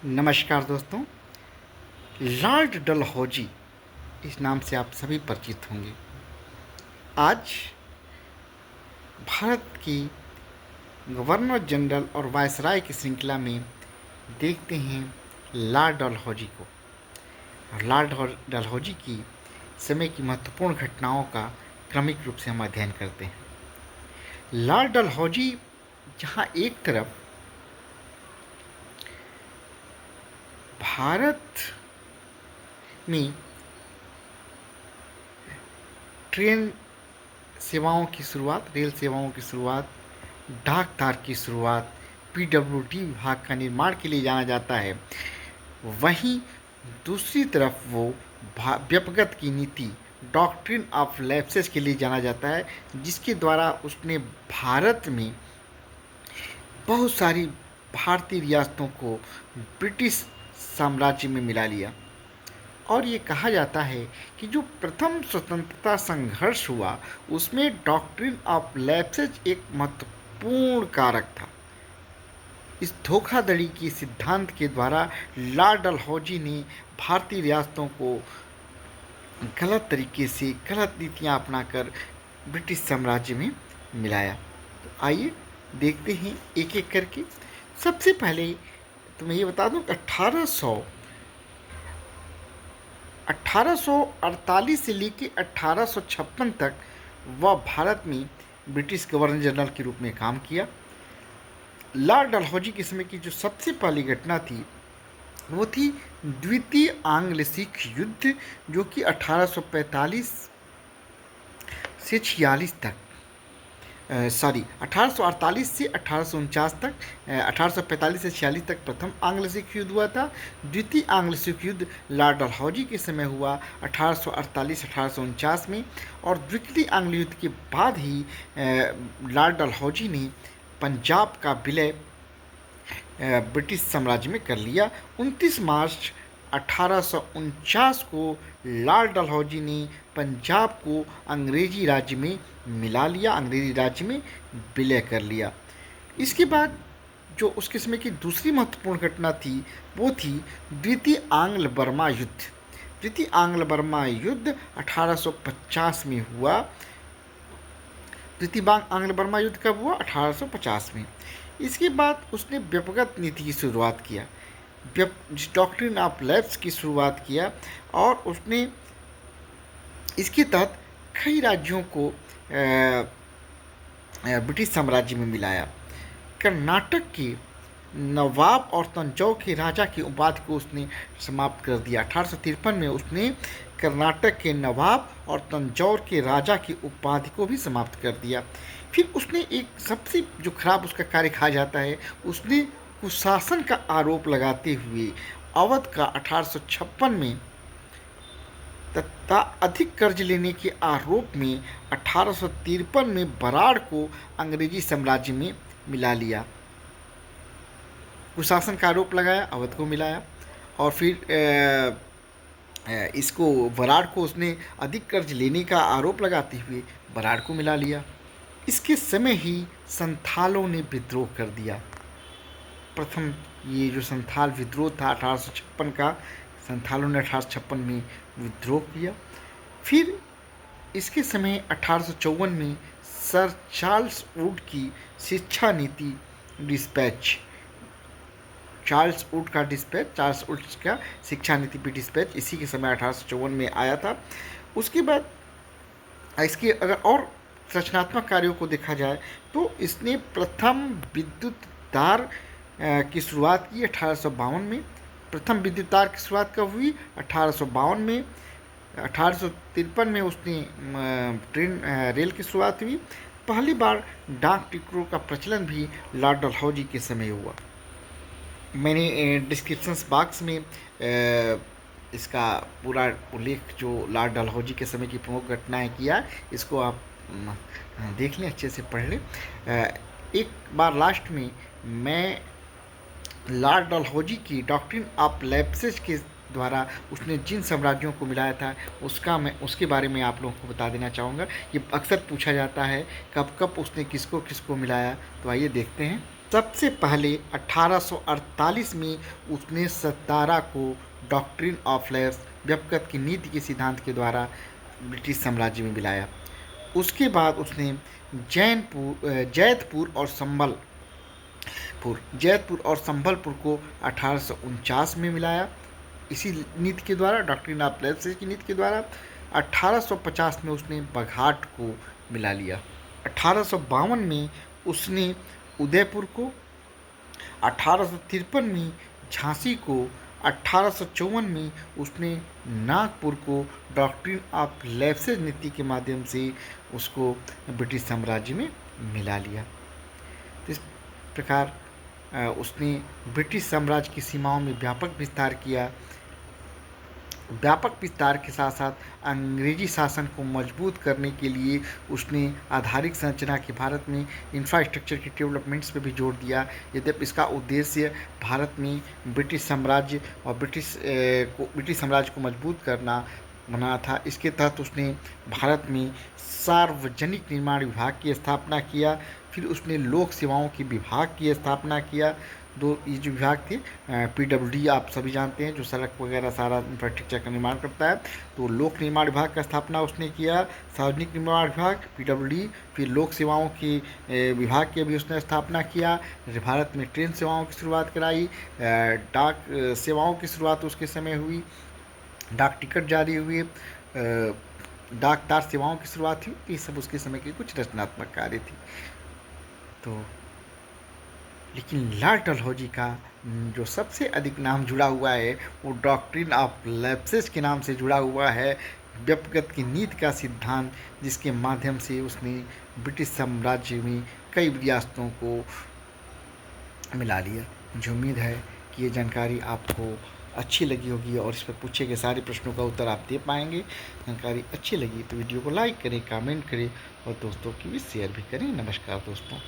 नमस्कार दोस्तों। लॉर्ड डलहौजी इस नाम से आप सभी परिचित होंगे। आज भारत की गवर्नर जनरल और वायसराय की श्रृंखला में देखते हैं लॉर्ड डलहौजी को। और लॉर्ड डलहौजी की समय की महत्वपूर्ण घटनाओं का क्रमिक रूप से हम अध्ययन करते हैं। लॉर्ड डलहौजी जहाँ एक तरफ भारत में ट्रेन सेवाओं की शुरुआत, रेल सेवाओं की शुरुआत, डाक तार की शुरुआत, पीडब्ल्यूडी विभाग का निर्माण के लिए जाना जाता है, वहीं दूसरी तरफ वो व्यपगत की नीति डॉक्ट्रिन ऑफ लैप्सेस के लिए जाना जाता है, जिसके द्वारा उसने भारत में बहुत सारी भारतीय रियासतों को ब्रिटिश साम्राज्य में मिला लिया। और ये कहा जाता है कि जो प्रथम स्वतंत्रता संघर्ष हुआ उसमें डॉक्ट्रिन ऑफ लैप्सेज एक महत्वपूर्ण कारक था। इस धोखाधड़ी के सिद्धांत के द्वारा लॉर्ड डलहौजी ने भारतीय रियासतों को गलत तरीके से गलत नीतियाँ अपनाकर ब्रिटिश साम्राज्य में मिलाया। तो आइए देखते हैं एक एक करके। सबसे पहले तो मैं ये बता दूं कि 1848 से लेकर 1856 तक वह भारत में ब्रिटिश गवर्नर जनरल के रूप में काम किया। लॉर्ड डलहौजी के समय की जो सबसे पहली घटना थी वो थी द्वितीय आंग्ल सिख युद्ध, जो कि 1845 से 46 तक 1848 से 1849 तक, 1845 से 46 तक प्रथम आंग्ल सिख युद्ध हुआ था। द्वितीय आंग्ल सिख युद्ध लॉर्ड डलहौजी के समय हुआ 1848-1849 में। और द्वितीय आंग्ल युद्ध के बाद ही लॉर्ड डलहौजी ने पंजाब का विलय ब्रिटिश साम्राज्य में कर लिया। 29 मार्च 1849 को लॉर्ड डलहौजी ने पंजाब को अंग्रेजी राज्य में मिला लिया, अंग्रेजी राज्य में विलय कर लिया। इसके बाद जो उसके समय की दूसरी महत्वपूर्ण घटना थी वो थी द्वितीय आंग्ल बर्मा युद्ध। द्वितीय आंग्ल बर्मा युद्ध 1850 में हुआ। द्वितीय आंग्ल बर्मा युद्ध कब हुआ? 1850 में। इसके बाद उसने व्यपगत नीति की शुरुआत किया, डॉक्ट्रिन ऑफ लैप्स की शुरुआत किया, और उसने इसके तहत कई राज्यों को ब्रिटिश साम्राज्य में मिलाया। कर्नाटक के नवाब और तंजौर के राजा की उपाधि को उसने समाप्त कर दिया। 1853 में उसने कर्नाटक के नवाब और तंजौर के राजा की उपाधि को भी समाप्त कर दिया। फिर उसने एक सबसे जो खराब उसका कार्य कहा जाता है, उसने कुशासन का आरोप लगाते हुए अवध का 1856 में तथा अधिक कर्ज लेने के आरोप में 1853 में बराड़ को अंग्रेजी साम्राज्य में मिला लिया। कुशासन का आरोप लगाया, अवध को मिलाया, और फिर इसको बराड़ को उसने अधिक कर्ज लेने का आरोप लगाते हुए बराड़ को मिला लिया। इसके समय ही संथालों ने विद्रोह कर दिया। प्रथम ये जो संथाल विद्रोह था 1856 का, संथालों ने 1856 में विद्रोह किया। फिर इसके समय 1854 में सर चार्ल्स वुड की शिक्षा नीति डिस्पैच, चार्ल्स वुड का शिक्षा नीति पे डिस्पैच इसी के समय 1854 में आया था। उसके बाद इसके अगर और रचनात्मक कार्यों को देखा जाए तो इसने प्रथम विद्युत तार की शुरुआत की 1852 में। प्रथम विद्युत तार की शुरुआत कब हुई? 1852 में। 1853 में उसने रेल की शुरुआत हुई। पहली बार डाक टिकटों का प्रचलन भी लॉर्ड डलहौजी के समय हुआ। मैंने डिस्क्रिप्शंस बॉक्स में इसका पूरा उल्लेख जो लॉर्ड डलहौजी के समय की प्रमुख घटनाएं किया, इसको आप देख लें, अच्छे से पढ़ लें। एक बार लास्ट में मैं लॉर्ड डलहौजी की डॉक्ट्रिन ऑफ लैप्सेज के द्वारा उसने जिन साम्राज्यों को मिलाया था उसके बारे में आप लोगों को बता देना चाहूँगा। ये अक्सर पूछा जाता है कब कब उसने किसको किसको मिलाया, तो आइए देखते हैं। सबसे पहले 1848 में उसने सतारा को डॉक्ट्रिन ऑफ लैब्स व्यक्तिगत की नीति के सिद्धांत के द्वारा ब्रिटिश साम्राज्य में मिलाया। उसके बाद उसने जैतपुर और संबलपुर को 1849 में मिलाया इसी नीति के द्वारा, डॉक्ट्रिन ऑफ लैब्स की नीति के द्वारा। 1850 में उसने बघाट को मिला लिया। 1852 में उसने उदयपुर को, 1853 में झांसी को, 1854 में उसने नागपुर को डॉक्ट्रिन ऑफ लैब्स नीति के माध्यम से उसको ब्रिटिश साम्राज्य में मिला लिया। तो इस प्रकार उसने ब्रिटिश साम्राज्य की सीमाओं में व्यापक विस्तार किया। व्यापक विस्तार के साथ साथ अंग्रेजी शासन को मजबूत करने के लिए उसने आधारिक संरचना के भारत में इंफ्रास्ट्रक्चर के डेवलपमेंट्स पे भी जोर दिया। यद्यपि इसका उद्देश्य भारत में ब्रिटिश साम्राज्य को मजबूत करना बना था। इसके तहत उसने भारत में सार्वजनिक निर्माण विभाग की स्थापना किया। फिर उसने लोक सेवाओं के विभाग की स्थापना किया। ये जो विभाग थे, PWD आप सभी जानते हैं, जो सड़क वगैरह सारा इंफ्रास्ट्रक्चर का निर्माण करता है। तो लोक निर्माण विभाग का स्थापना उसने किया, सार्वजनिक निर्माण विभाग PWD, फिर लोक सेवाओं की विभाग की भी उसने स्थापना किया। भारत में ट्रेन सेवाओं की शुरुआत कराई, डाक सेवाओं की शुरुआत उसके समय हुई, डाक टिकट जारी हुए, डाकदार सेवाओं की शुरुआत हुई। ये सब उसके समय के कुछ रचनात्मक कार्य थी। तो लेकिन लॉर्ड डलहौजी का जो सबसे अधिक नाम जुड़ा हुआ है वो डॉक्ट्रिन ऑफ लैब्स के नाम से जुड़ा हुआ है, व्यक्तिगत की नीति का सिद्धांत, जिसके माध्यम से उसने ब्रिटिश साम्राज्य में कई रियासतों को मिला लिया। मुझे उम्मीद है कि ये जानकारी आपको अच्छी लगी होगी और इस पर पूछे गए सारे प्रश्नों का उत्तर आप दे पाएंगे। जानकारी अच्छी लगी तो वीडियो को लाइक करें, कमेंट करें और दोस्तों की भी शेयर भी करें। नमस्कार दोस्तों।